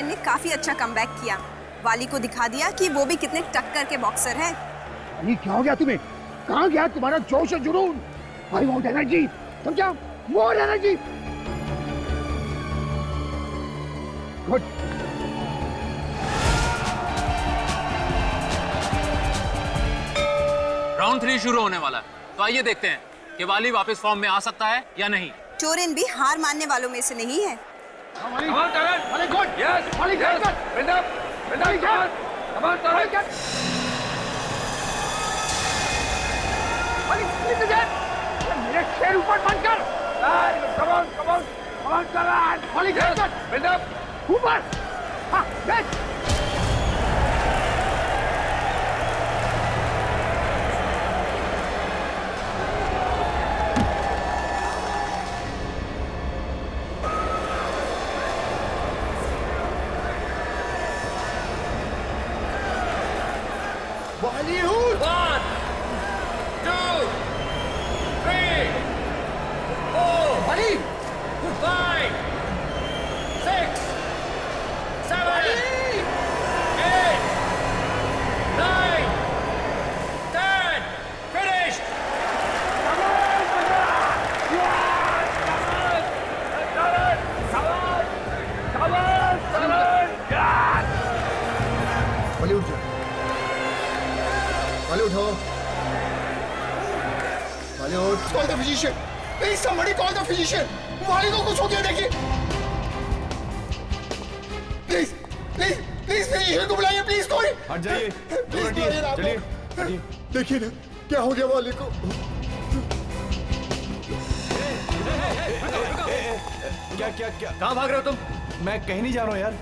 चोरेन ने काफी अच्छा कमबैक किया। वाली को दिखा दिया कि वो भी कितने टक्कर के बॉक्सर हैं। ये क्या हो गया तुम्हें? कहाँ गया तुम्हारा जोश और जुनून? आई वांट एनर्जी, समझा? More energy. गुड। राउंड 3 शुरू होने वाला है, तो आइए देखते हैं कि वाली वापस फॉर्म में आ सकता है या नहीं। चोरेन भी हार मानने वालों में से नहीं है। मेरे शेर ऊपर बंद कर। ऊपर। हाँ, Bollywood! 1, 2, 3, 4, Bali! 5, 6, 7, 8, 9, 10. Finished! Bali उठ जा। Bali उठो। Bali उठ। Call the physician. Please somebody call the physician. Bali को कुछ हो गया देखिए। Please, please, please physician को बुलाइए प्लीज कोई। हट जाइए। चलिए, चलिए। देखिए ना क्या हो गया वाली को। क्या कहाँ भाग रहे हो तुम? मैं कहीं नहीं जा रहा हूँ यार।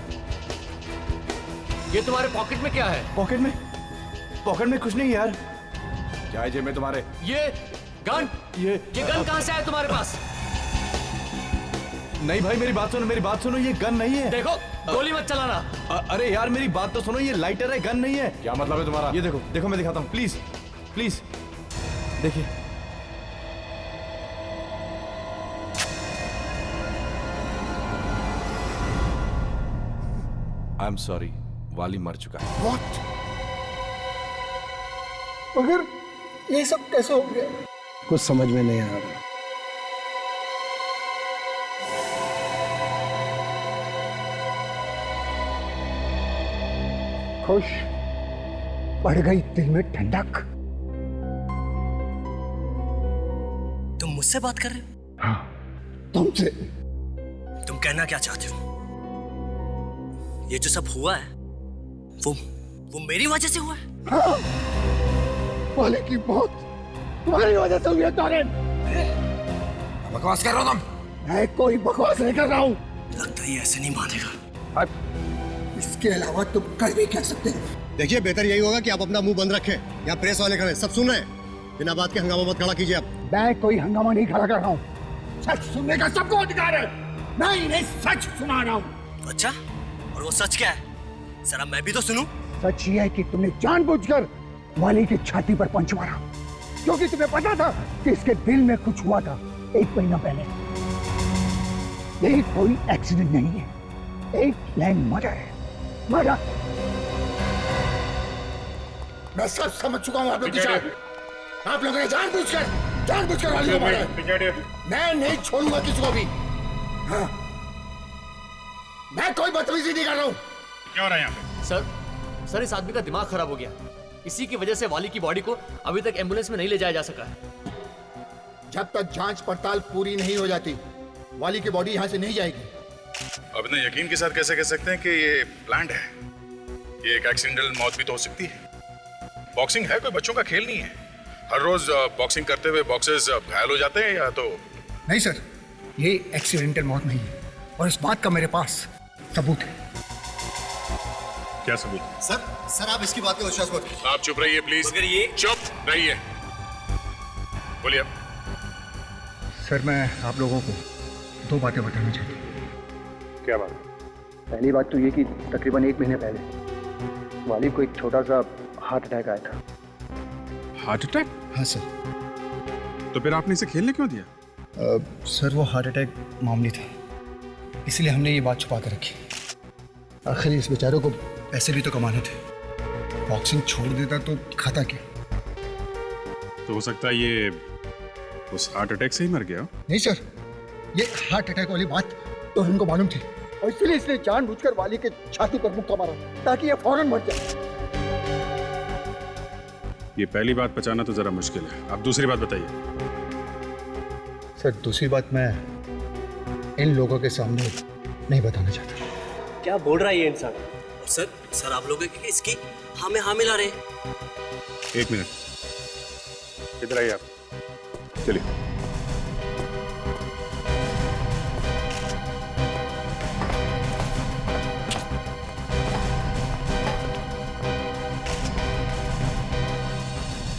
ये तुम्हारे पॉकेट में क्या है? पॉकेट में कुछ नहीं यार। क्या है जेब में तुम्हारे? ये गन ये गन कहाँ से आया तुम्हारे पास? नहीं भाई, मेरी बात सुनो, ये गन नहीं है। देखो, गोली मत चलाना। अरे यार मेरी बात तो सुनो, ये लाइटर है, गन नहीं है। क्या मतलब है तुम्हारा? ये देखो मैं दिखाता हूँ, प्लीज प्लीज देखिए। आई एम सॉरी, वाली मर चुका है। What? मगर ये सब कैसे हो गया? कुछ समझ में नहीं आ रहा। खुश बढ़ गई दिल में ठंडक। तुम मुझसे बात कर रहे हो? हाँ, तुमसे। तुम कहना क्या चाहते हो? ये जो सब हुआ है वो मेरी वजह से हुआ है? हाँ, वाले की मौत तुम्हारी वजह से हुई है तारिन। बकवास कर रहा हो तुम? मैं कोई बकवास नहीं कर रहा हूँ। लगता है ये ऐसे नहीं मानेगा। इसके अलावा तुम कर भी क्या सकते हो? देखिए, बेहतर यही होगा कि आप अपना मुंह बंद रखें। यहाँ प्रेस वाले खड़े, सब सुन रहे हैं। बिना बात के हंगामा मत खड़ा कीजिए आप। मैं कोई हंगामा नहीं खड़ा कर रहा हूँ। सच सुनने का सबको अधिकार है। मैं इन्हें सच सुना रहा हूँ। अच्छा, और वो सच क्या है? जरा मैं भी तो सुनूं। सच ये है कि तुमने जानबूझकर वाली की छाती पर पंच मारा, क्योंकि तुम्हें पता था कि इसके दिल में कुछ हुआ था 1 महीना पहले। ये कोई एक्सीडेंट नहीं है, एक प्लान मर्डर है। मर्डर। मैं सब समझ चुका हूँ आप लोग की चाल। आप लोगों ने जानबूझकर वाली को मारा है। मैं नहीं छोड़ूंगा किसी को भी। हाँ, मैं कोई बदतमीजी नहीं कर रहा हूँ। क्या हो रहा है यहाँ पे? सर इस आदमी का दिमाग खराब हो गया। इसी की वजह से वाली की बॉडी को अभी तक एम्बुलेंस में नहीं ले जाया जा सका है। जब तक जांच पड़ताल पूरी नहीं हो जाती, वाली की बॉडी यहाँ से नहीं जाएगी। अब इतने यकीन के साथ कैसे कह सकते हैं कि ये प्लान्ड है? ये एक एक्सीडेंटल मौत भी तो हो सकती है। बॉक्सिंग है कोई बच्चों का खेल नहीं है। हर रोज बॉक्सिंग करते हुए बॉक्सर्स घायल हो जाते हैं या तो। नहीं सर, ये एक्सीडेंटल मौत नहीं है और इस बात का मेरे पास सबूत है। क्या सबूत? सर आप इसकी बात का विश्वास मत कीजिए। आप चुप रहिए प्लीज। मगर ये चुप रहिए। बोलिए। सर मैं आप लोगों को 2 बातें बताना चाहता हूँ। क्या बात? पहली बात तो ये कि तकरीबन 1 महीने पहले वाली को एक छोटा सा हार्ट अटैक आया था। Heart attack? हाँ सर। तो फिर आपने इसे खेलने क्यों दिया? सर वो हार्ट अटैक मामूली था, इसलिए हमने ये बात छुपा कर रखी। आखिर इस बेचारे को पैसे भी तो कमाने थे। बॉक्सिंग छोड़ देता तो खाता क्या? तो हो सकता है ये उस हार्ट अटैक से ही मर गया हो। नहीं सर, ये हार्ट अटैक वाली बात तो हमको मालूम थी और इसलिए इसने जानबूझकर वाली के छाती पर मुक्का मारा ताकि ये फौरन मर जाए। ये पहली बात बचाना तो जरा मुश्किल है, आप दूसरी बात बताइए। सर दूसरी बात मैं इन लोगों के सामने नहीं बताना चाहता। क्या बोल रहा है ये इंसान? सर आप लोग इसकी हाँ में हाँ मिला रहे हैं। एक मिनट, इधर आइए आप, चलिए।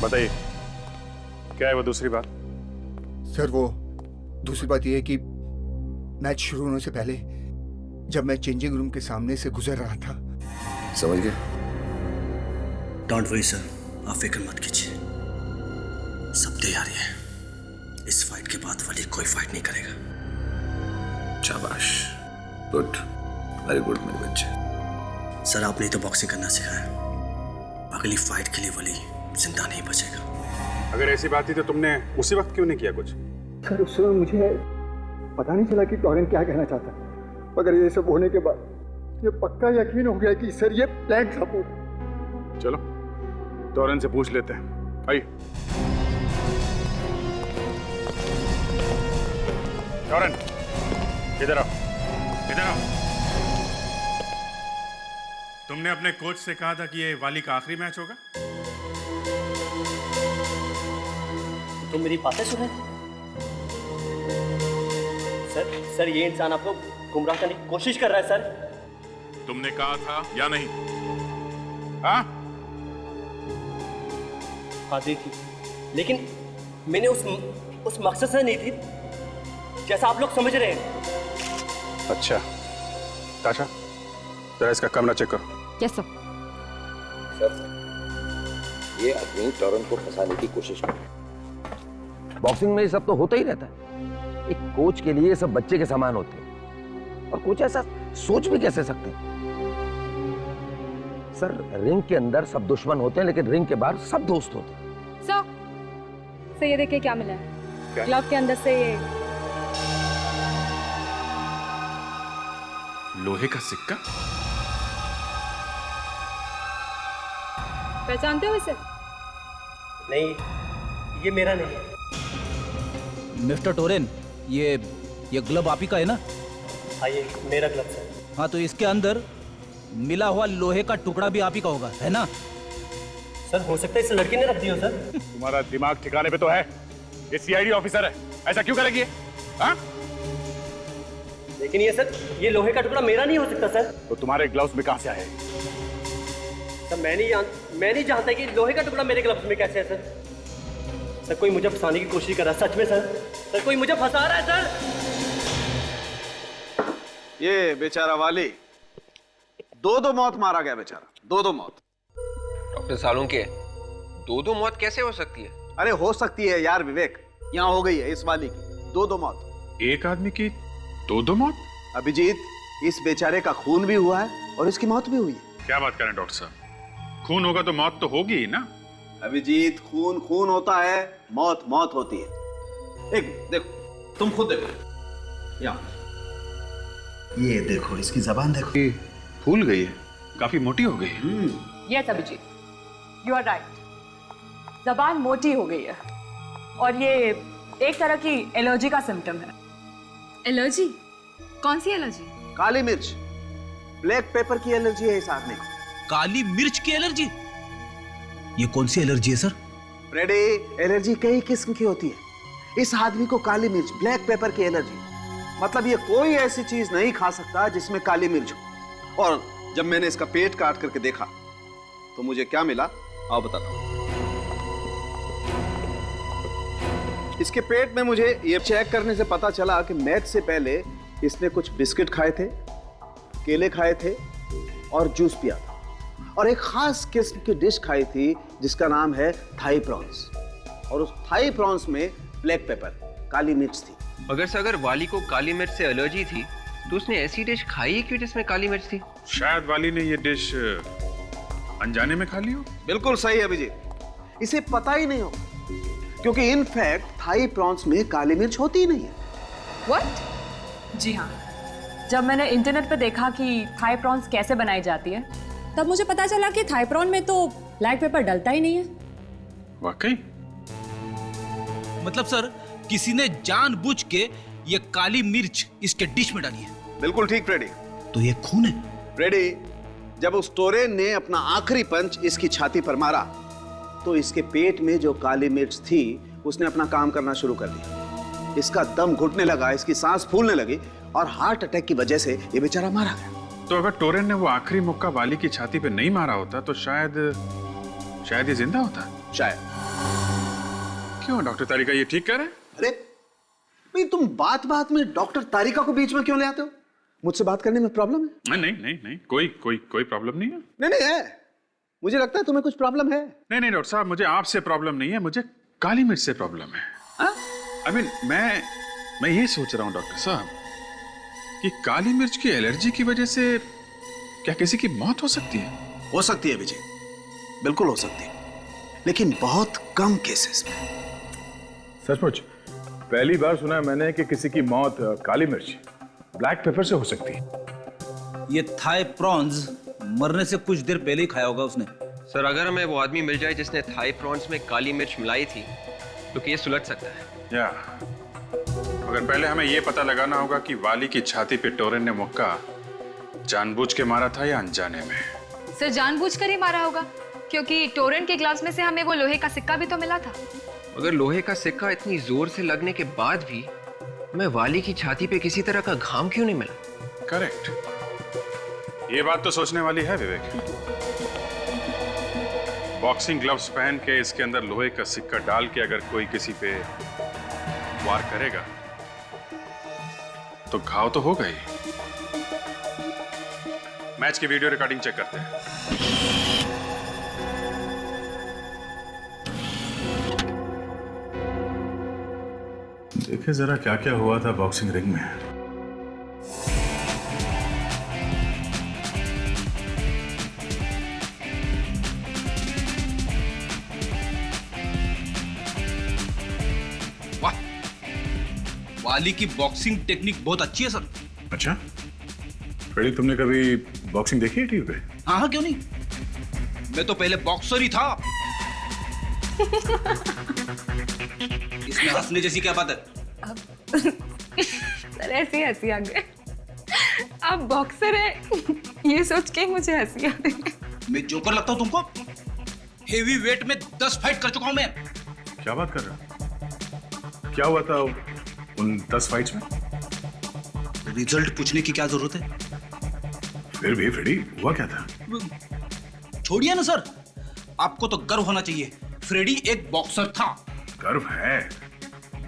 बताइए क्या है वो दूसरी बात? सर वो दूसरी बात यह है कि मैच शुरू होने से पहले जब मैं चेंजिंग रूम के सामने से गुजर रहा था। समझ गए? डोंट वरी सर, आप फिक्र मत कीजिए, सब तैयारी है। इस फाइट के बाद वाली कोई फाइट नहीं करेगा। शाबाश, गुड, वेरी गुड मेरे बच्चे। सर आपने तो बॉक्सिंग करना सिखाया, अगली फाइट के लिए वली जिंदा नहीं बचेगा। अगर ऐसी बात थी तो तुमने उसी वक्त क्यों नहीं किया कुछ? सर उस समय मुझे पता नहीं चला कि टॉरेंट क्या कहना चाहता, मगर ये सब होने के बाद ये पक्का यकीन हो गया कि सर ये प्लान था पूरा। चलो टॉरेंट से पूछ लेते हैं, आइए। टॉरेंट इधर आओ, इधर आओ। तुमने अपने कोच से कहा था कि ये वाली का आखिरी मैच होगा। तुम मेरी बातें सुन रहे थे? सर ये इंसान आपको गुमराह करने की कोशिश कर रहा है सर। तुमने कहा था या नहीं? हाँ दी थी, लेकिन मैंने उस मकसद से नहीं थी जैसा आप लोग समझ रहे हैं। अच्छा ताशा, जरा इसका कमरा चेक करो। Yes sir. ये आदमी टॉरेंट को फंसाने की कोशिश कर रहा है। बॉक्सिंग में ये सब तो होता ही रहता है। एक कोच के लिए सब बच्चे के समान होते हैं और कोच ऐसा सोच भी कैसे सकते हैं? सर रिंग के अंदर सब दुश्मन होते हैं लेकिन रिंग के बाहर सब दोस्त होते हैं। सर ये देखिए क्या मिला है। ग्लव के अंदर से ये लोहे का सिक्का। पहचानते हो इसे? नहीं, ये मेरा नहीं है। मिस्टर टोरेन, ये ग्लव आप ही का है ना? हाँ ये मेरा ग्लव है। हाँ तो इसके अंदर मिला हुआ लोहे का टुकड़ा भी आप ही का होगा, है ना? सर हो सकता है इस लड़की ने रख दिया सर। तुम्हारा दिमाग ठिकाने पे तो है? ये सीआईडी ऑफिसर है, ऐसा क्यों करेगी? हाँ? लेकिन ये लोहे का टुकड़ा मेरा नहीं हो सकता सर। तो तुम्हारे ग्लव्स में कहां से आए? सर मैं नहीं जानता कि लोहे का टुकड़ा मेरे ग्लव्स में कैसे है सर। सर कोई मुझे फंसाने की कोशिश कर रहा है, सच में सर। सर कोई मुझे फंसा रहा है सर। ये बेचारा वाली दो मौत मारा गया बेचारा, दो मौत। डॉक्टर सालुंके, दो मौत कैसे हो सकती है? अरे हो सकती है यार विवेक, यहाँ हो गई है इस वाली की दो मौत। एक आदमी की दो मौत? अभिजीत, इस बेचारे का खून भी हुआ है और इसकी मौत भी हुई है। क्या बात करें डॉक्टर साहब, खून होगा तो मौत तो होगी ही ना? अभिजीत, खून होता है, मौत होती है। एक देखो, तुम खुद देखो, यहाँ ये देखो, इसकी जबान देखो, ये फूल गई है, काफी मोटी हो गई है। Yes Abhijit, you are right, जबान मोटी हो गई है और ये एक तरह की एलर्जी का सिम्टम है। एलर्जी? कौन सी एलर्जी? काली मिर्च, ब्लैक पेपर की एलर्जी है इस आदमी को। काली मिर्च की एलर्जी? ये कौन सी एलर्जी है सर? फ्रेडी, एलर्जी कई किस्म की होती है। इस आदमी को काली मिर्च, ब्लैक पेपर की एलर्जी, मतलब ये कोई ऐसी चीज नहीं खा सकता जिसमें काली मिर्च हो। और जब मैंने इसका पेट काट करके देखा तो मुझे क्या मिला आओ बताता हूं। इसके पेट में मुझे ये चेक करने से पता चला कि मैच से पहले इसने कुछ बिस्किट खाए थे, केले खाए थे और जूस पिया था और एक खास किस्म की डिश खाई थी जिसका नाम है थाई प्रॉन्स, और उस थाई प्रॉन्स में ब्लैक पेपर, काली मिर्च थी। अगर वाली को काली मिर्च से एलर्जी थी तो उसने ऐसी डिश खाई है क्यों जिसमें काली मिर्च थी? शायद वाली ने ये डिश अनजाने में खा ली हो। बिल्कुल सही है अभिजीत, इसे पता ही नहीं हो, क्योंकि इनफैक्ट थाई प्रॉन्स में काली मिर्च होती ही नहीं है। व्हाट? जी हाँ, जब मैंने इंटरनेट पर देखा कि थाई प्रॉन्स कैसे बनाई जाती है, तब मुझे पता चला कि थाई प्रॉन में तो ब्लैक पेपर डलता ही नहीं है। वाकई? मतलब सर, किसी ने जानबूझ के ये काली मिर्च इसके डिश में डाली है। बिल्कुल ठीक फ्रेडी। तो ये खून है? फ्रेडी, जब उस टोरेन ने अपना आखिरी पंच इसकी छाती पर मारा तो इसके पेट में जो काली मिर्च थी उसने अपना काम करना शुरू कर दिया। इसका दम घुटने लगा, इसकी सांस फूलने लगी और हार्ट अटैक की वजह से ये बेचारा मारा गया। तो अगर टोरेन ने वो आखिरी मुक्का वाली की छाती पे नहीं मारा होता तो शायद ये जिंदा होता। शायद। क्यों डॉक्टर तारिका ये ठीक कह रहे हैं? अरे भाई, तुम बात बात में डॉक्टर तारिका को बीच में क्यों ले आते हो? मुझसे बात करने में प्रॉब्लम है? नहीं, कोई प्रॉब्लम नहीं है। नहीं है, मुझे लगता है तुम्हें कुछ प्रॉब्लम है। नहीं डॉक्टर साहब, मुझे आपसे प्रॉब्लम नहीं है, मुझे काली मिर्च से प्रॉब्लम है। आई मीन मैं ये सोच रहा हूँ डॉक्टर साहब कि काली मिर्च की एलर्जी की वजह से क्या किसी की मौत हो सकती है? हो सकती है विजय, बिल्कुल हो सकती है, लेकिन बहुत कम केसेस में। सचमुच पहली बार सुना है मैंने कि किसी की मौत काली मिर्च ब्लैक पेपर से हो सकती है। ये थाई प्रॉन्स मरने से कुछ देर पहले ही खाया होगा उसने। सर, अगर हमें वो आदमी मिल जाए जिसने थाई प्रॉन्स में काली मिर्च मिलाई थी तो केस सुलझ सकता है। या मगर पहले हमें यह पता लगाना होगा कि वाली की छाती पे टोरेन ने मुक्का जानबूझ के मारा था या अनजाने में। सर, जानबूझकर ही मारा होगा, क्योंकि टोरेन के ग्लव्स में से हमें वो लोहे का सिक्का भी तो मिला था। अगर लोहे का सिक्का इतनी जोर से लगने के बाद भी हमें वाली की छाती पे किसी तरह का घाम क्यों नहीं मिला? करेक्ट, ये बात तो सोचने वाली है विवेक। बॉक्सिंग ग्लव्स पहन के इसके अंदर लोहे का सिक्का डाल के अगर कोई किसी पे वार करेगा तो घाव तो होगा ही। मैच की वीडियो रिकॉर्डिंग चेक करते हैं। देखे जरा क्या क्या हुआ था बॉक्सिंग रिंग में। वाह, वाली की बॉक्सिंग टेक्निक बहुत अच्छी है सर। अच्छा फ्रेडी, तुमने कभी बॉक्सिंग देखी है टीवी पे? हाँ, क्यों नहीं, मैं तो पहले बॉक्सर ही था। इसमें हंसने जैसी क्या बात है? सर, ऐसी हंसी आ गई। आप बॉक्सर हैं ये सोच के मुझे हंसी आ रही। मैं जोकर लगता हूँ तुमको? हेवी वेट में 10 फाइट कर चुका हूं मैं। क्या बात कर रहे हो? क्या हुआ था उन 10 फाइट्स में? रिजल्ट पूछने की क्या जरूरत है? फिर भी फ्रेडी, हुआ क्या था? छोड़िए ना सर, आपको तो गर्व होना चाहिए। फ्रेडी एक बॉक्सर था। गर्व है,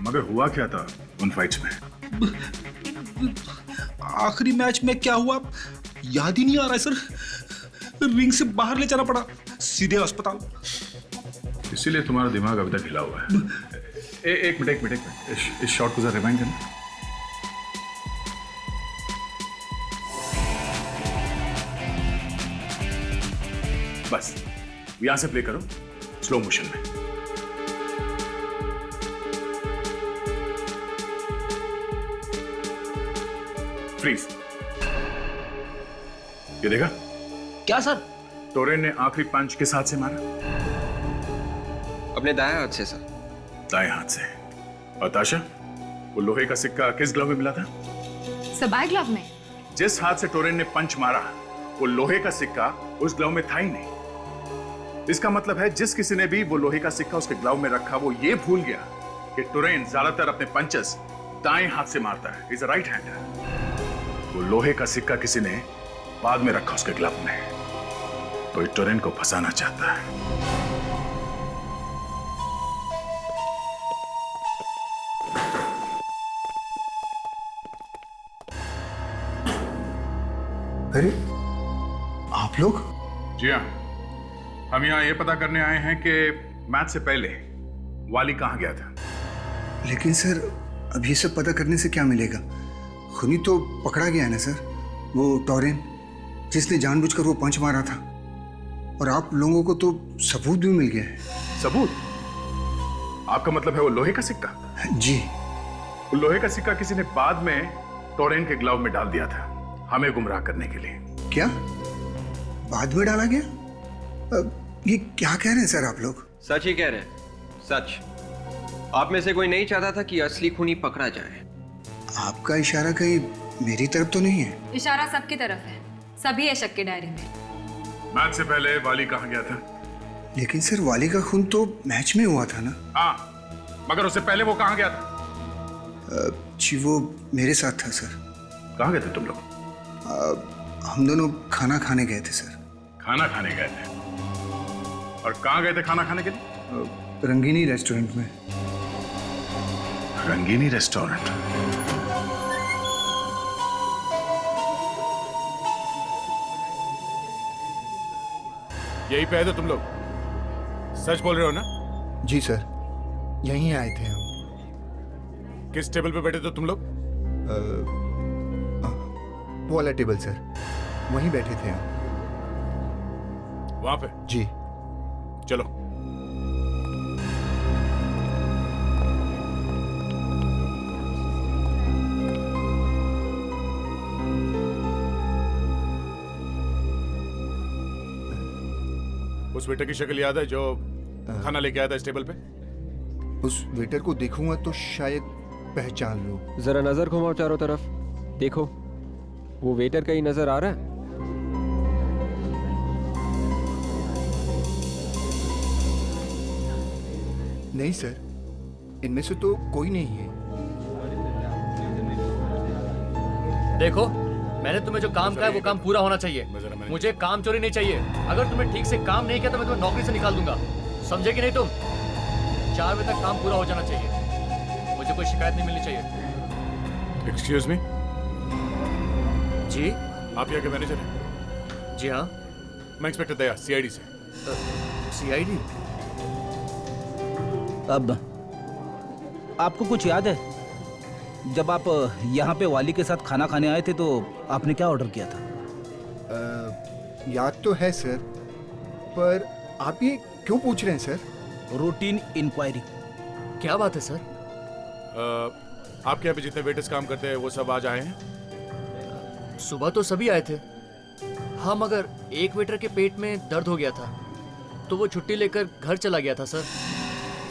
मगर हुआ क्या था उन फाइट्स में? आखिरी मैच में क्या हुआ याद ही नहीं आ रहा है सर। रिंग से बाहर ले जाना पड़ा, सीधे अस्पताल। इसीलिए तुम्हारा दिमाग अभी तक हिला हुआ है। एक मिनट, इस शॉट को जरा रिवाइंड करना। बस यहां से प्ले करो स्लो मोशन में। फ्रीज। ये देखा? क्या सर? टोरेन ने आखिरी पंच किस हाथ से मारा? अपने दाएं हाथ से सर। दाएं हाथ से। और ताशा, वो लोहे का सिक्का किस ग्लव में मिला था? सर, बाएं ग्लव में। जिस हाथ से टोरेन ने पंच मारा वो लोहे का सिक्का उस ग्लव में था ही नहीं। इसका मतलब है जिस किसी ने भी वो लोहे का सिक्का उसके ग्लव में रखा वो ये भूल गया कि टोरेन ज्यादातर अपने पंचेस दाएं हाथ से मारता है। Is a right hander. वो लोहे का सिक्का किसी ने बाद में रखा उसके ग्लव में, तो ये टोरेन को फंसाना चाहता है। अरे आप लोग? जी हाँ, हम यहाँ ये पता करने आए हैं कि मैच से पहले वाली कहाँ गया था। लेकिन सर, अब ये सब पता करने से क्या मिलेगा? खूनी तो पकड़ा गया है ना सर, वो टॉरेन जिसने जानबूझकर वो पंच मारा था। और आप लोगों को तो सबूत भी मिल गया है। सबूत? आपका मतलब है वो लोहे का सिक्का? जी। वो लोहे का सिक्का किसी ने बाद में टॉरेन के ग्लव में डाल दिया था, हमें गुमराह करने के लिए। क्या बाद में डाला गया? ये क्या कह रहे हैं सर आप लोग? सच ही कह रहे हैं, सच। आप में से कोई नहीं चाहता था कि असली खूनी पकड़ा जाए। आपका इशारा कहीं मेरी तरफ तो नहीं है? इशारा सबकी तरफ है, सभी है शक की डायरी में। मैच से पहले वाली कहाँ गया था? लेकिन सर वाली का खून तो मैच में हुआ था ना? हाँ, मगर उससे पहले वो कहाँ गया था? जी वो मेरे साथ था सर। कहाँ गए थे तुम लोग? हम दोनों खाना खाने गए थे सर। खाना खाने गए थे? और कहाँ गए थे खाना खाने के लिए? रंगीनी रेस्टोरेंट में। रंगीनी रेस्टोरेंट? यही पे है तो तुम लोग सच बोल रहे हो ना? जी सर, यहीं आए थे हम। किस टेबल पे बैठे थे तुम लोग? वो वाला टेबल सर, वहीं बैठे थे हम। वहां पे? जी। चलो। उस वेटर की शक्ल याद है जो खाना लेके आया था इस टेबल पे? उस वेटर को देखूंगा तो शायद पहचान लूं। जरा नजर घुमाओ चारों तरफ, देखो वो वेटर कहीं नजर आ रहा है? नहीं सर, इनमें से तो कोई नहीं है। देखो, मैंने तुम्हें जो काम कहा है वो काम पूरा होना चाहिए। मुझे काम चोरी नहीं चाहिए। अगर तुमने ठीक से काम नहीं किया तो मैं तुम्हें नौकरी से निकाल दूंगा, समझे कि नहीं तुम? 4 बजे तक काम पूरा हो जाना चाहिए, मुझे कोई शिकायत नहीं मिलनी चाहिए। Excuse me? जी? आप यहाँ के मैनेजर हैं? जी हाँ। मैं इंस्पेक्टर दया, सीआईडी से। सीआईडी? अब आपको कुछ याद है जब आप यहाँ पे वाली के साथ खाना खाने आए थे तो आपने क्या ऑर्डर किया था? याद तो है सर, पर आप ये क्यों पूछ रहे हैं सर? Routine inquiry. क्या बात है सर? आपके यहाँ पे जितने वेटर्स काम करते हैं वो सब आज आए हैं? सुबह तो सभी आए थे हाँ, मगर एक वेटर के पेट में दर्द हो गया था तो वो छुट्टी लेकर घर चला गया था सर।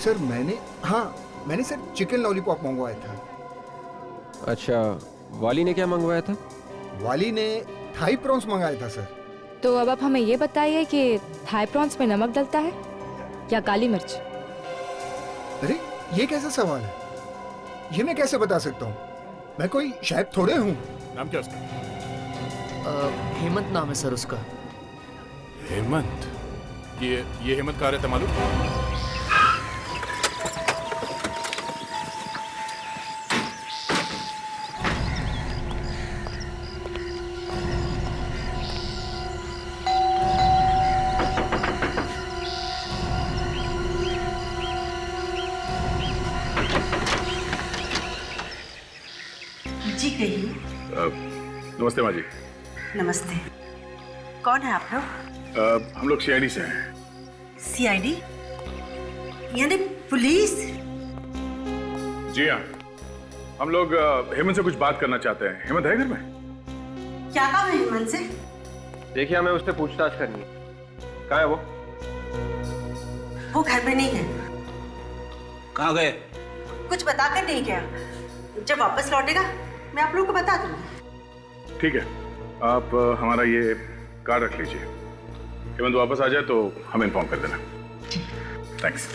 सर मैंने सर चिकन लॉलीपॉप मंगवाया था। अच्छा, वाली ने क्या मंगवाया था? वाली ने थाई प्रॉन्स मंगाया था सर। तो अब आप हमें ये बताइए कि थाई प्रॉन्स में नमक डलता है या काली मिर्च? अरे ये कैसा सवाल है, ये मैं कैसे बता सकता हूँ? मैं कोई शेफ थोड़े हूँ। नाम क्या उसका? हेमंत नाम है सर उसका। हेमंत? ये हेमंत कहाँ रहता मालूम? जी कहिए। नमस्ते माँ जी। नमस्ते, कौन है आप लोग? हम लोग सीआईडी से हैं। सीआईडी यानी पुलिस? जी हाँ, हम लोग हेमंत से कुछ बात करना चाहते हैं। हेमंत है घर में? क्या काम है हेमंत से? देखिए, हमें उससे पूछताछ करनी है। कहाँ है वो? वो घर में नहीं है। कहाँ गए? कुछ बताकर नहीं गया, जब वापस लौटेगा मैं आप लोगों को बता दूंगी। ठीक है, आप हमारा ये कार्ड रख लीजिए। हेमंत वापस आ जाए तो हमें इन्फॉर्म कर देना। थैंक्स।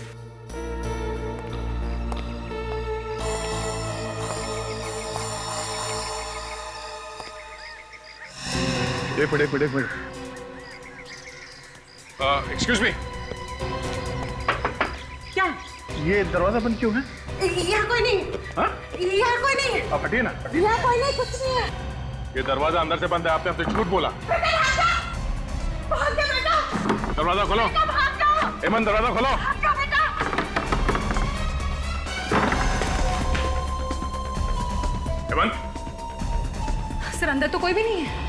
एक मिनट। Excuse me. क्या? ये दरवाजा बंद क्यों है? यहाँ कोई नहीं। हाँ? यहाँ कोई नहीं। आप हटिए ना। यहाँ कोई नहीं, कुछ नहीं है। ये दरवाजा अंदर से बंद है, आपने हमसे झूठ बोला। भाग जा बेटा। दरवाजा खोलो। हेमंत, दरवाजा खोलो। हेमंत, सर अंदर तो कोई भी नहीं है।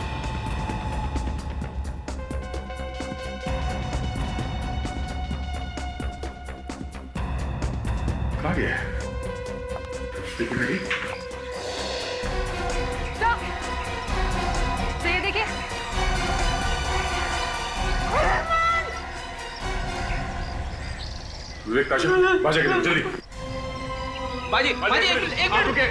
कहाँ गया है? स्टॉप। सर ये देखिए। विवेक, ताशा, बाजा के लिए जल्दी। बाजी बाजी एक आप रुके।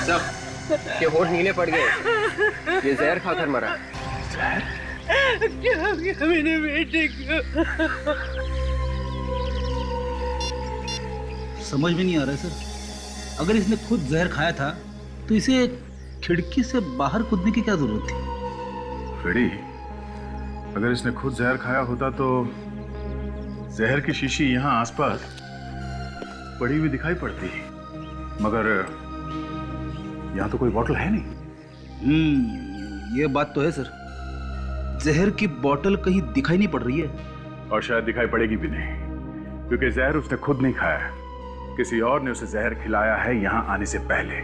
सब के होठ नीले पड़ गए, ये जहर खाकर मरा। क्या किया मेरे बेटे को? समझ में नहीं आ रहा है सर, अगर इसने खुद जहर खाया था तो इसे खिड़की से बाहर कूदने की क्या जरूरत थी? फ्रेडी, अगर इसने खुद जहर खाया होता तो जहर की शीशी यहाँ आसपास पड़ी हुई दिखाई पड़ती, मगर यहाँ तो कोई बोतल है नहीं। ये बात तो है सर, जहर की बोतल कहीं दिखाई नहीं पड़ रही है। और शायद दिखाई पड़ेगी भी नहीं, क्योंकि जहर उसने खुद नहीं खाया, किसी और ने उसे जहर खिलाया है यहाँ आने से पहले।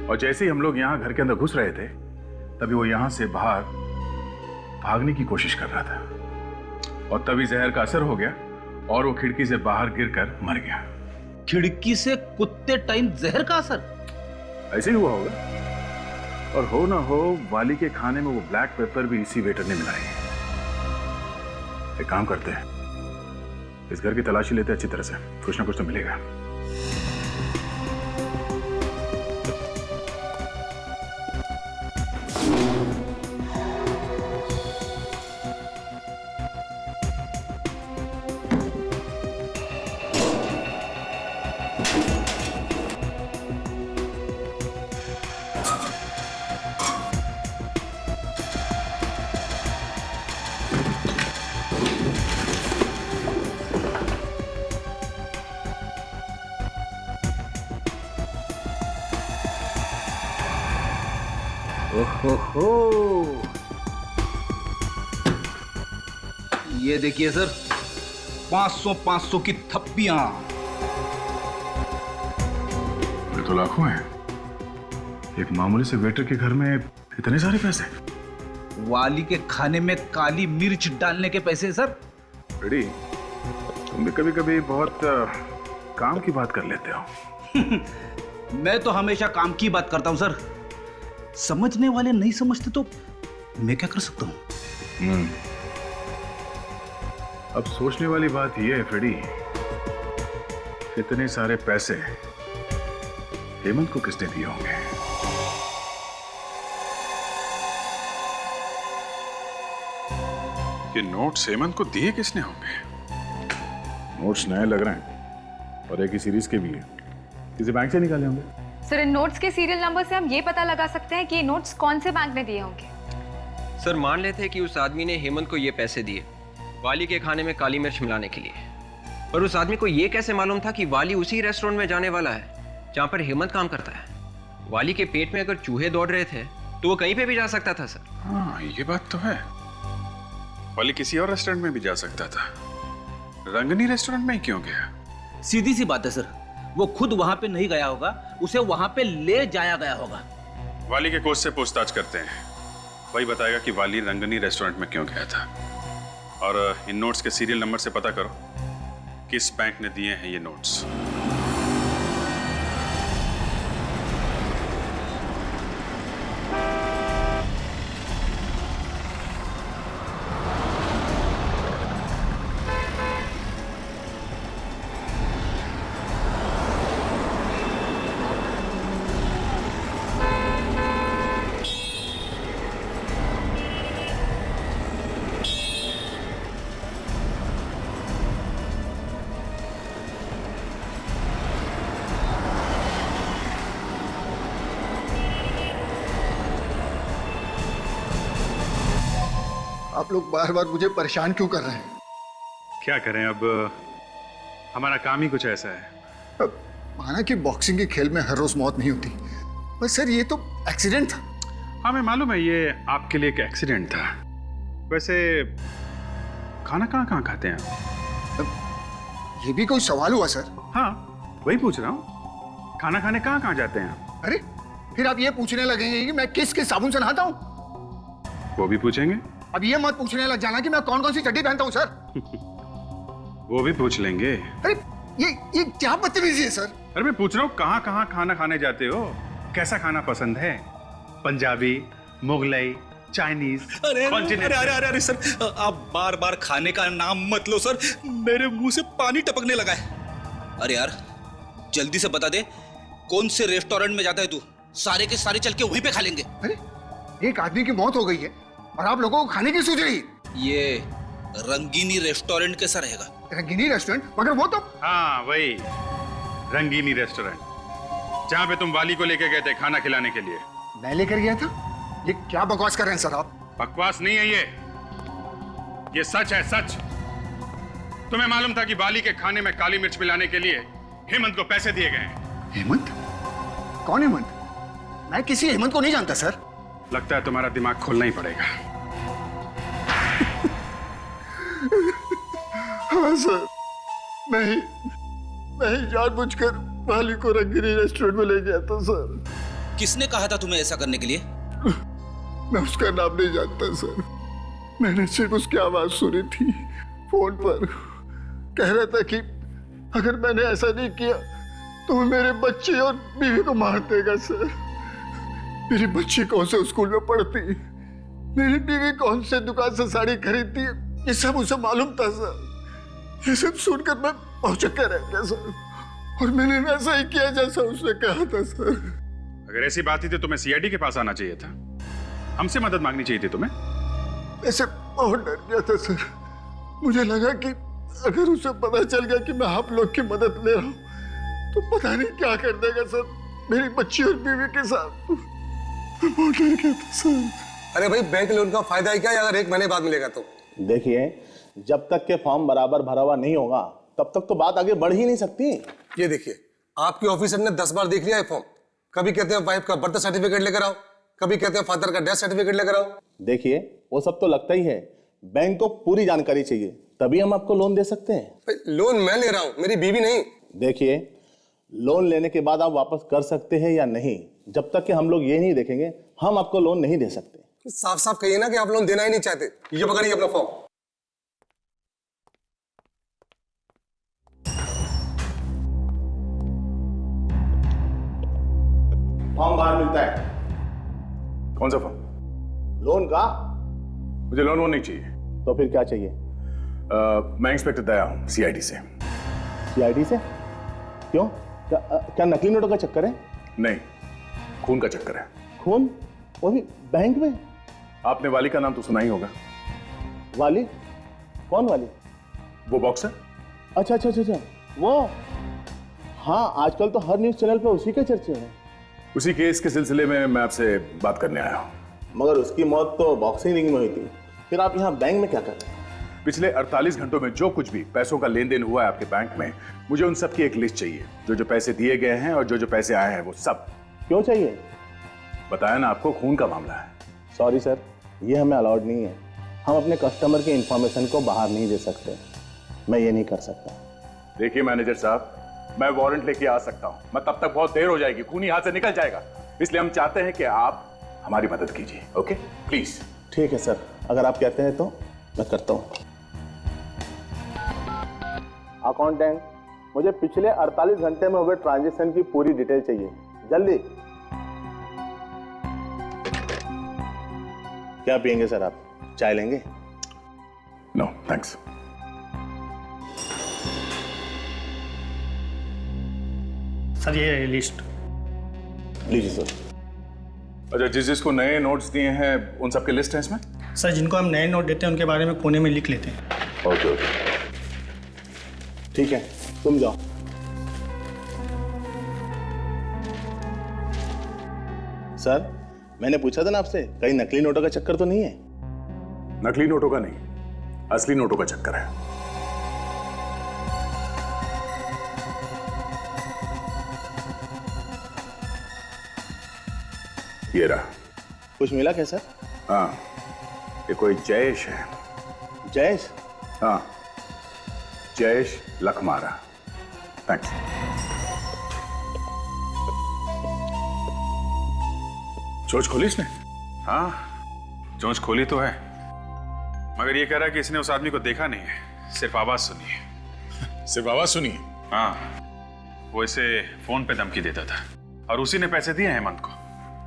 और जैसे ही हम लोग यहाँ घर के अंदर घुस रहे थे, तभी वो यहाँ से बाहर भागने की कोशिश कर रहा था, और तभी जहर का असर हो गया और वो खिड़की से बाहर गिरकर मर गया। खिड़की से कूदते टाइम जहर का असर? ऐसे ही हुआ होगा, और हो ना हो वाली के खाने में वो ब्लैक पेपर भी इसी वेटर ने मिलाई है। एक काम करते हैं, इस घर की तलाशी लेते हैं अच्छी तरह से, कुछ ना कुछ तो मिलेगा। ओहो, ये देखिए सर, 500 की थप्पियां। ये तो लाखों हैं। एक मामूली से वेटर के घर में इतने सारे पैसे। वाली के खाने में काली मिर्च डालने के पैसे सर। रेडी, तुम भी कभी कभी बहुत काम की बात कर लेते हो। मैं तो हमेशा काम की बात करता हूं सर। समझने वाले नहीं समझते तो मैं क्या कर सकता हूं? अब सोचने वाली बात यह है फ्रेडी, इतने सारे पैसे हेमंत को किसने दिए होंगे? ये नोट्स हेमंत को दिए किसने होंगे? नोट्स नए लग रहे हैं और एक ही सीरीज के भी है, किसी बैंक से निकाले होंगे। सर इन नोट्स के सीरियल नंबर से हम ये पता लगा सकते हैं कि ये नोट्स कौन से बैंक ने दिए होंगे। सर मान लेते हैं कि उस आदमी ने हेमंत को ये पैसे दिए वाली के खाने में काली मिर्च मिलाने के लिए, पर उस आदमी को ये कैसे मालूम था कि वाली उसी रेस्टोरेंट में जाने वाला है जहाँ पर हेमंत काम करता है? वाली के पेट में अगर चूहे दौड़ रहे थे तो वो कहीं पे भी जा सकता था सर। हाँ, ये बात तो है। वाली किसी और रेस्टोरेंट में भी जा सकता था, रंगनी रेस्टोरेंट में ही क्यों गया? सीधी सी बात है सर, वो खुद वहां पे नहीं गया होगा, उसे वहां पे ले जाया गया होगा। वाली के कोच से पूछताछ करते हैं, वही बताएगा कि वाली रंगनी रेस्टोरेंट में क्यों गया था। और इन नोट्स के सीरियल नंबर से पता करो किस बैंक ने दिए हैं ये नोट्स। आप लोग बार बार मुझे परेशान क्यों कर रहे हैं? क्या करें, अब हमारा काम ही कुछ ऐसा है। माना कि बॉक्सिंग के खेल में हर रोज मौत नहीं होती, पर सर ये तो एक्सीडेंट था। हमें मालूम है ये आपके लिए एक एक्सीडेंट था। वैसे खाना कहाँ खाते हैं आप? ये भी कोई सवाल हुआ सर? हाँ, वही पूछ रहा हूँ। खाना खाने कहाँ जाते हैं आप? अरे फिर आप ये पूछने लगेंगे कि मैं किस किस साबुन से नहाता हूँ? वो भी पूछेंगे। अब ये मत पूछने लग जाना कि मैं कौन कौन सी चड्डी पहनता हूँ सर। वो भी पूछ लेंगे। अरे ये क्या बदतमीजी है सर? अरे मैं पूछ रहा हूँ कहाँ कहाँ खाना खाने जाते हो, कैसा खाना पसंद है? पंजाबी, मुगलई, चाइनीज, अरे अरे सर, आप बार बार खाने का नाम मत लो सर, मेरे मुंह से पानी टपकने लगा है। अरे यार जल्दी से बता दे, कौन से रेस्टोरेंट में जाता है तू? सारे के सारे चल के वहीं पे खा लेंगे। अरे एक आदमी की मौत हो गई है और आप लोगों को खाने की सूझ रही है। ये रंगीनी रेस्टोरेंट कैसा रहेगा? रंगीनी रेस्टोरेंट? मगर वो तो, हाँ वही रंगीनी रेस्टोरेंट, जहाँ पे तुम वाली को लेके गए थे खाना खिलाने के लिए। मैं लेकर गया था? ये क्या बकवास कर रहे हैं सर आप? बकवास नहीं है ये सच है, सच। तुम्हें मालूम था कि वाली के खाने में काली मिर्च मिलाने के लिए हेमंत को पैसे दिए गए हैं। हेमंत? कौन हेमंत? मैं किसी हेमंत को नहीं जानता सर। लगता है तुम्हारा दिमाग खोलना ही पड़ेगा। हाँ सर, मैं ही जानबूझकर वाली को रंगीनी रेस्टोरेंट में ले गया था सर। किसने कहा था तुम्हें ऐसा करने के लिए? मैं उसका नाम नहीं जानता सर, मैंने सिर्फ उसकी आवाज सुनी थी फोन पर। कह रहा था कि अगर मैंने ऐसा नहीं किया तो वो मेरे बच्चे और बीवी को मार देगा सर। मेरी बच्ची कौन से स्कूल में पढ़ती, मेरी बीवी कौन से दुकान से साड़ी खरीदती, ये सब उसे मालूम था सर। ये सब सुनकर मैं भौचक्का रह गया सर, और मैंने वैसा ही किया जैसा उसने कहा था सर। अगर ऐसी बात थी तो तुम्हें सीआईडी के पास आना चाहिए था, हमसे मदद मांगनी चाहिए थी तुम्हें। ऐसे बहुत डर गया था सर, मुझे लगा कि अगर उसे पता चल गया कि मैं आप लोग की मदद ले रहा हूँ तो पता नहीं क्या कर देगा सर मेरी बच्ची और बीवी के साथ। मैं बहुत डर गया था सर। अरे भाई बैंक लोन का फायदा ही क्या अगर 1 महीने बाद मिलेगा तो? देखिए, जब तक के फॉर्म बराबर भरा हुआ नहीं होगा तब तक तो बात आगे बढ़ ही नहीं सकती। ये देखिए, आपके ऑफिसर ने 10 बार देख लिया है फॉर्म। कभी कहते हैं वाइफ का बर्थ सर्टिफिकेट लेकर आओ, कभी कहते हैं फादर का डेथ सर्टिफिकेट लेकर आओ। देखिए, वो सब तो लगता ही है, बैंक को पूरी जानकारी चाहिए, तभी हम आपको लोन दे सकते हैं। लोन मैं ले रहा हूँ, मेरी बीवी नहीं। देखिए, लोन लेने के बाद आप वापस कर सकते हैं या नहीं, जब तक कि हम लोग ये नहीं देखेंगे हम आपको लोन नहीं दे सकते। साफ साफ कहिए ना कि आप लोन देना ही नहीं चाहते। ये पकड़िए अपना फॉर्म। फॉर्म बाहर मिलता है। कौन सा फॉर्म? लोन का। मुझे लोन वोन नहीं चाहिए। तो फिर क्या चाहिए? मैं इंस्पेक्टर दया हूँ सीआईडी से। सीआईडी से? क्यों? क्या नकली नोटों का चक्कर है? नहीं, खून का चक्कर है। खून? वो भी बैंक में? आपने वाली का नाम तो सुना ही होगा। वाली? कौन वाली? वो बॉक्सर। अच्छा अच्छा अच्छा, वो। हाँ, आजकल तो हर न्यूज चैनल पे उसी के चर्चे हैं। उसी केस के सिलसिले में मैं आपसे बात करने आया हूँ। मगर उसकी मौत तो बॉक्सिंग रिंग में हुई थी, फिर आप यहाँ बैंक में क्या कर रहे हैं? पिछले 48 घंटों में जो कुछ भी पैसों का लेन देन हुआ है आपके बैंक में, मुझे उन सब की एक लिस्ट चाहिए। जो पैसे दिए गए हैं और जो पैसे आए हैं वो सब। क्यों चाहिए? बताया ना आपको, खून का मामला है। सॉरी सर, ये हमें अलाउड नहीं है। हम अपने कस्टमर की इंफॉर्मेशन को बाहर नहीं दे सकते। मैं ये नहीं कर सकता। देखिए मैनेजर साहब, मैं वारंट लेके आ सकता हूँ, मैं तब तक बहुत देर हो जाएगी, खूनी हाथ से निकल जाएगा। इसलिए हम चाहते हैं कि आप हमारी मदद कीजिए। Okay please. ठीक है सर, अगर आप कहते हैं तो मैं करता हूँ। अकाउंटेंट, मुझे पिछले 48 घंटे में हुए ट्रांजैक्शन की पूरी डिटेल चाहिए, जल्दी। क्या पियेंगे सर आप? चाय लेंगे? No thanks. सर ये लिस्ट लीजिए सर। अच्छा, जिसको नए नोट्स दिए हैं उन सबकी लिस्ट है इसमें? सर जिनको हम नए नोट देते हैं उनके बारे में कोने में लिख लेते हैं। ओके ओके, ठीक है, तुम जाओ। सर, मैंने पूछा था ना आपसे, कहीं नकली नोटों का चक्कर तो नहीं है? नकली नोटों का नहीं, असली नोटों का चक्कर है। ये रहा। कुछ मिला क्या सर? हाँ, ये कोई जयेश है। जयेश? हाँ, जयेश लखमारा। थैंक्स। चोंच खोली इसने? हाँ, चोंच खोली तो है, मगर ये कह रहा है कि इसने उस आदमी को देखा नहीं है, सिर्फ आवाज सुनी है। सिर्फ आवाज सुनी है? हाँ, वो इसे फोन पे धमकी देता था और उसी ने पैसे दिए हेमंत को।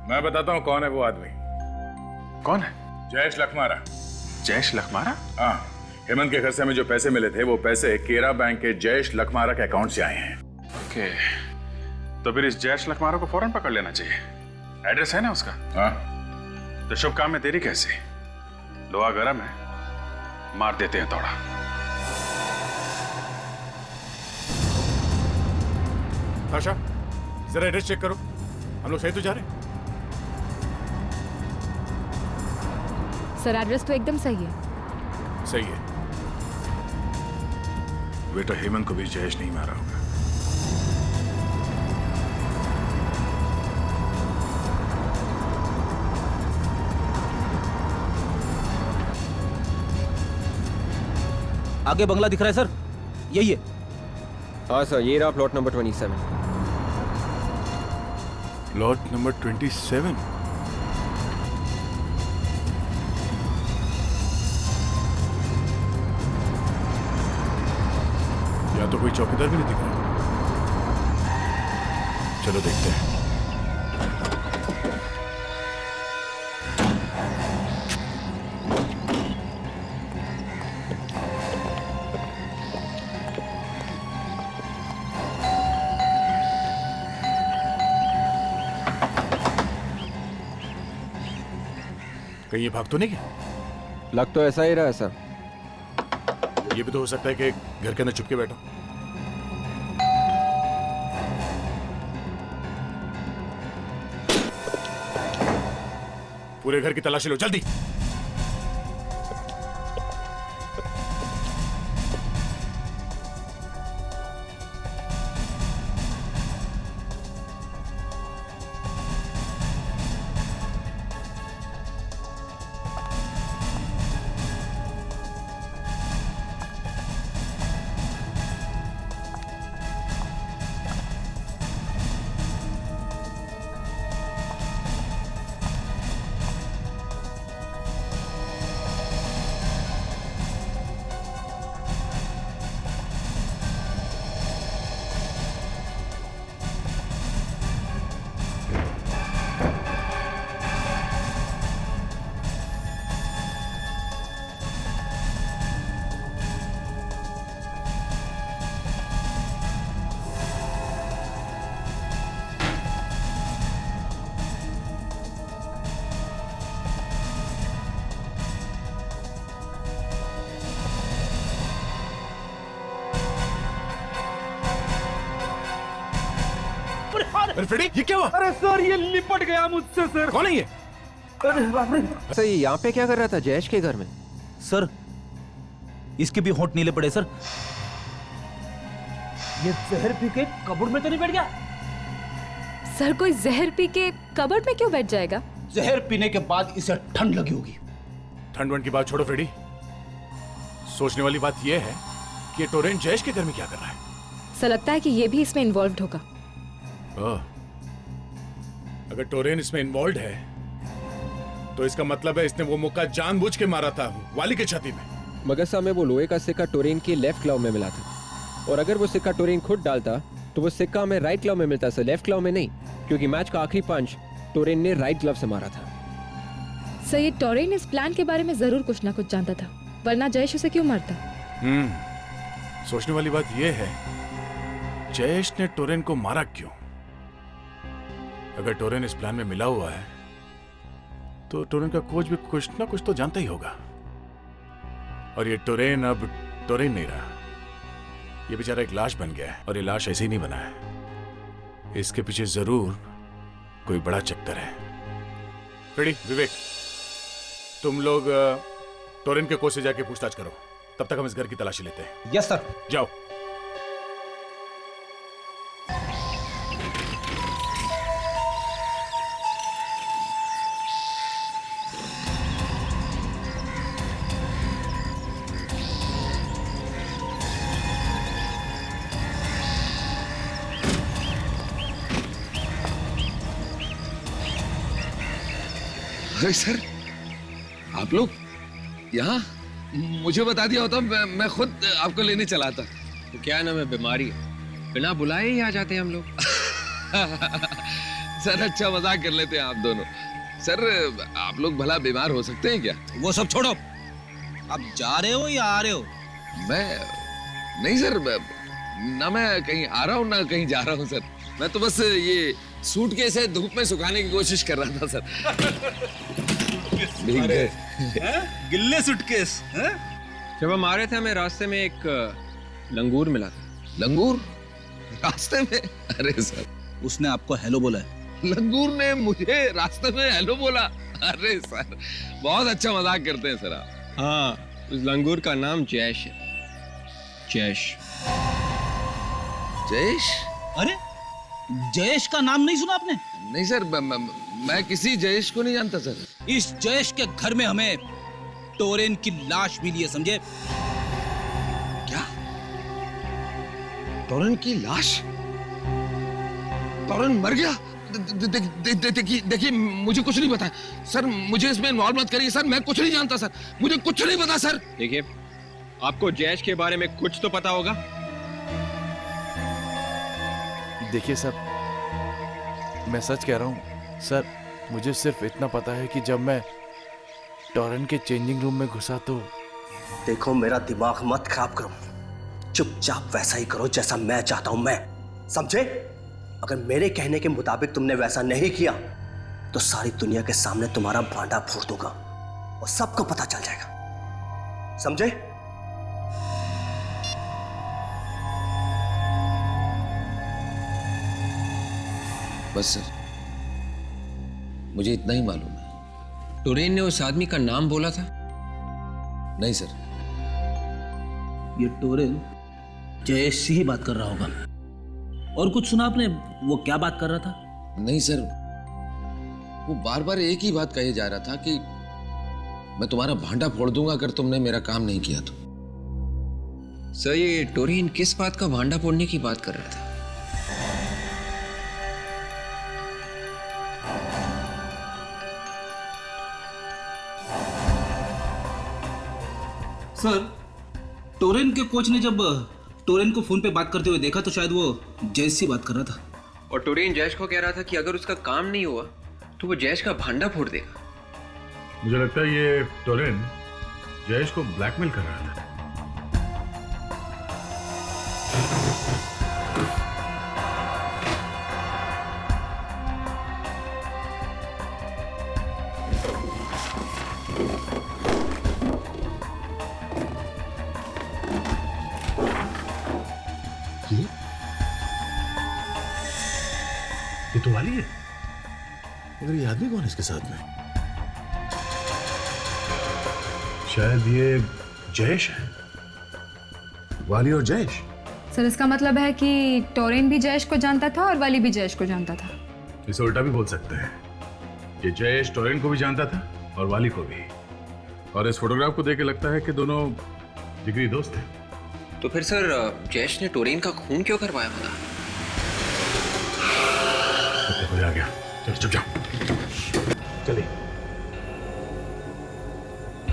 मैं बताता हूँ कौन है वो आदमी। कौन है? जयेश लखमारा। जयेश लखमारा? हाँ, हेमंत के घर से हमें जो पैसे मिले थे वो पैसे केरा बैंक के जयेश लखमारा के अकाउंट से आए हैं। ओके, तो फिर इस जयेश लखमारा को फौरन पकड़ लेना चाहिए। एड्रेस है ना उसका? हाँ। तो शुभ काम में देरी कैसे? लोहा गरम है, मार देते हैं थोड़ा। आशा, जरा एड्रेस चेक करो, हम लोग सही तो जा रहे हैं? सर एड्रेस तो एकदम सही है। सही है। बेटा हेमंत को भी जयेश नहीं मारा होगा। आगे बंगला दिख रहा है सर, यही है। हाँ सर, ये रहा प्लॉट नंबर 27। Plot number 27? या तो कोई चौकीदार भी नहीं दिख रहा। चलो देखते हैं। कहीं ये भाग तो नहीं गया? लग तो ऐसा ही रहा है सर। ये भी तो हो सकता है कि घर के अंदर छुप के बैठा। पूरे घर की तलाशी लो जल्दी। अरे फ्रेडी, ये क्या हुआ? अरे सर, ये लिपट गया मुझसे सर। कौन है ये? अरे बाप रे। सर ये यहाँ पे क्या कर रहा था जयेश के घर में? सर इसके भी होंठ नीले पड़े सर। ये जहर पी के कबर्ड में तो नहीं बैठ गया? सर कोई जहर पी के कबर्ड में क्यों बैठ जाएगा? जहर पीने के बाद इसे ठंड लगी होगी। ठंड वंड की बात छोड़ो फ्रेडी, सोचने वाली बात यह है कि ये टोरेन जयेश के घर में क्या कर रहा है? सर लगता है कि ये भी इसमें इन्वॉल्व्ड होगा। अगर टोरेन इसमें इन्वॉल्व है तो इसका मतलब है इसने वो मुक्का जानबूझ के मारा था वाली की छाती में। मगर साहब में वो लोहे का सिक्का टोरेन के लेफ्ट क्लव में मिला था, और अगर वो सिक्का टोरेन खुद डालता तो वो सिक्का हमें राइट क्लव में मिलता सर, लेफ्ट क्लव में नहीं, क्योंकि मैच का आखिरी पंच टोरेन ने राइट ग्लव से मारा था। सर ये टोरेन इस प्लान के बारे में जरूर कुछ ना कुछ जानता था, वरना जयेश उसे क्यों मारता? सोचने वाली बात यह है जयेश ने टोरेन को मारा क्यों? अगर टोरेन इस प्लान में मिला हुआ है तो टोरेन का कोच भी कुछ ना कुछ तो जानता ही होगा, और ये टोरेन अब टोरेन नहीं रहा, ये बेचारा एक लाश बन गया है, और ये लाश ऐसे ही नहीं बना है, इसके पीछे जरूर कोई बड़ा चक्कर है। फ्रेडी, विवेक, तुम लोग टोरेन के कोच से जाके पूछताछ करो, तब तक हम इस घर की तलाशी लेते हैं। Yes sir. जाओ। अरे सर, आप लोग यहाँ? मुझे बता दिया होता मैं खुद आपको लेने चला था। तो क्या नाम है, बीमारी है, बिना बुलाए ही आ जाते हैं हम लोग। सर अच्छा मजाक कर लेते हैं आप दोनों। सर आप लोग भला बीमार हो सकते हैं क्या? वो सब छोड़ो, आप जा रहे हो या आ रहे हो? मैं नहीं सर, ना मैं कहीं आ रहा हूँ ना कहीं जा रहा हूँ सर। मैं तो बस ये सूटकेस है धूप में सुखाने की कोशिश कर रहा था सर। गिल्ले सूटकेस? जब हम आ रहे थे हमें रास्ते में एक लंगूर मिला था। लंगूर रास्ते में? अरे सर, उसने आपको हेलो बोला है? लंगूर ने मुझे रास्ते में हेलो बोला? अरे सर बहुत अच्छा मजाक करते हैं सर आप। हाँ, उस लंगूर का नाम जयेश है। जयेश। जयेश? अरे जयेश का नाम नहीं सुना आपने? नहीं सर, मैं किसी जयेश को नहीं जानता सर। इस जयेश के घर में हमें टोरेन की लाश मिली है, समझे? क्या? टोरेन की लाश? टोरेन मर गया? देखिए मुझे कुछ नहीं पता सर, मुझे इसमें इन्वॉल्व मत करिए सर, मैं कुछ नहीं जानता सर, मुझे कुछ नहीं पता सर। देखिए, आपको जयेश के बारे में कुछ तो पता होगा। देखिए सर, मैं सच कह रहा हूँ सर, मुझे सिर्फ इतना पता है कि जब मैं टोरेन के चेंजिंग रूम में घुसा तो। देखो मेरा दिमाग मत खराब करो, चुपचाप वैसा ही करो जैसा मैं चाहता हूं मैं, समझे? अगर मेरे कहने के मुताबिक तुमने वैसा नहीं किया तो सारी दुनिया के सामने तुम्हारा भांडा फोड़ दूंगा और सबको पता चल जाएगा, समझे? बस सर, मुझे इतना ही मालूम है। टोरेन ने उस आदमी का नाम बोला था? नहीं सर। ये टोरेन जयेश से ही बात कर रहा होगा। और कुछ सुना आपने? वो क्या बात कर रहा था? नहीं सर, वो बार बार एक ही बात कहे जा रहा था कि मैं तुम्हारा भांडा फोड़ दूंगा अगर तुमने मेरा काम नहीं किया तो। सर, ये टोरेन किस बात का भांडा फोड़ने की बात कर रहा था? सर, टोरेन के कोच ने जब टोरेन को फोन पे बात करते हुए देखा तो शायद वो जयेश से बात कर रहा था। और टोरेन जयेश को कह रहा था कि अगर उसका काम नहीं हुआ तो वो जयेश का भांडा फोड़ देगा। मुझे लगता है ये टोरेन जयेश को ब्लैकमेल कर रहा था। ये तो वाली है, मगर ये आदमी कौन है इसके साथ में? शायद ये जयेश है। वाली और जयेश। सर, इसका मतलब है कि टोरेन भी जयेश को जानता था और वाली भी जयेश को जानता था। इसे उल्टा भी बोल सकते हैं, ये जयेश टोरेन को भी जानता था और वाली को भी। और इस फोटोग्राफ को देख के लगता है कि दोनों जिगरी दोस्त हैं। तो फिर सर, जयेश ने टोरेन का खून क्यों करवाया होगा? आ गया, चलो चुप जाओ, चलिए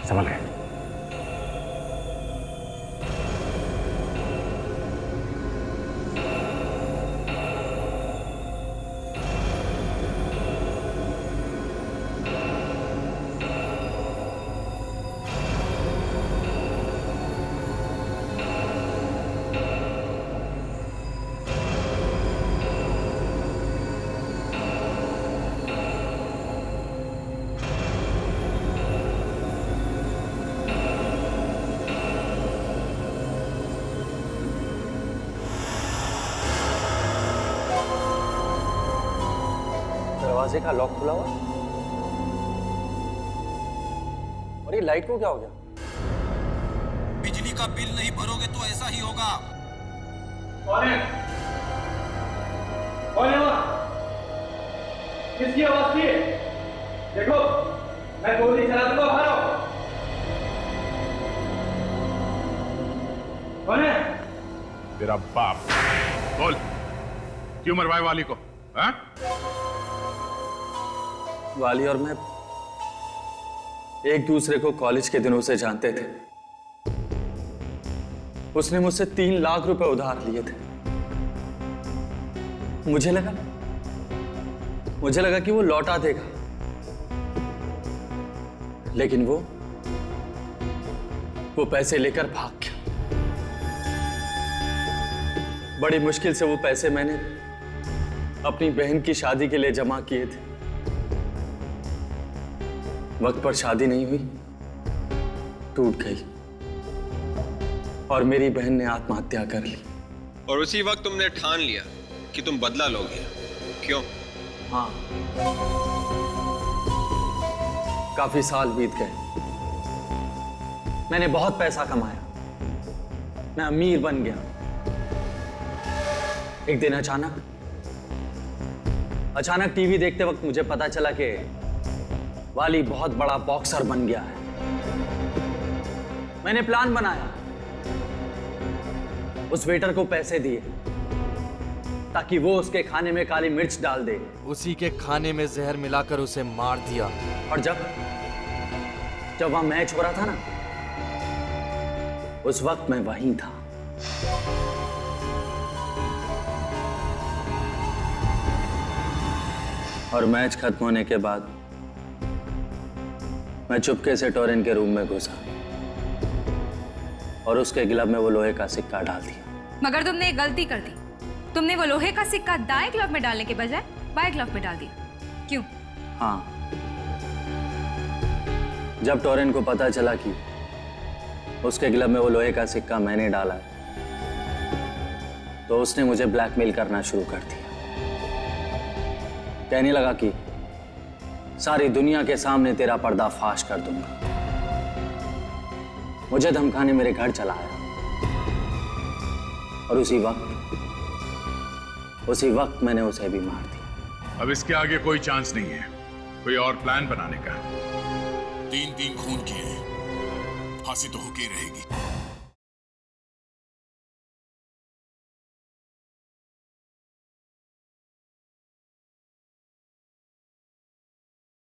संभल गए। दरवाजे का लॉक खुला हुआ और ये लाइट को क्या हो गया? बिजली का बिल नहीं भरोगे तो ऐसा ही होगा। कौन है? कौन है वहाँ? किसकी आवाज थी? देखो, मैं गोली चला दूंगा, बाहर आओ। कौन है? तेरा बाप। बोल, क्यों मरवाए वाली को? हाँ? वाली और मैं एक दूसरे को कॉलेज के दिनों से जानते थे। उसने मुझसे 3 लाख रुपए उधार लिए थे। मुझे लगा कि वो लौटा देगा, लेकिन वो पैसे लेकर भाग गया। बड़ी मुश्किल से वो पैसे मैंने अपनी बहन की शादी के लिए जमा किए थे। वक्त पर शादी नहीं हुई, टूट गई और मेरी बहन ने आत्महत्या कर ली। और उसी वक्त तुमने ठान लिया कि तुम बदला लोगे, क्यों? हाँ, काफी साल बीत गए, मैंने बहुत पैसा कमाया, मैं अमीर बन गया। एक दिन अचानक टीवी देखते वक्त मुझे पता चला कि वाली बहुत बड़ा बॉक्सर बन गया है। मैंने प्लान बनाया, उस वेटर को पैसे दिए ताकि वो उसके खाने में काली मिर्च डाल दे। उसी के खाने में जहर मिलाकर उसे मार दिया। और जब वहां मैच हो रहा था ना, उस वक्त मैं वहीं था। और मैच खत्म होने के बाद मैं चुपके से टोरेन के रूम में घुसा और उसके ग्लव में वो लोहे का सिक्का डाल दिया। मगर तुमने एक गलती कर दी। तुमने वो लोहे का सिक्का दाएं ग्लव में डालने के बजाय बाएं ग्लव में डाल दिया। क्यों? हाँ, जब टोरेन को पता चला कि उसके ग्लव में वो लोहे का सिक्का मैंने डाला है, तो उसने मुझे ब्लैकमेल करना शुरू कर दिया। कहने लगा कि सारी दुनिया के सामने तेरा पर्दाफाश कर दूंगा। मुझे धमकाने मेरे घर चला आया और उसी वक्त मैंने उसे भी मार दिया। अब इसके आगे कोई चांस नहीं है कोई और प्लान बनाने का। 3 खून किए, फांसी तो होके ही रहेगी।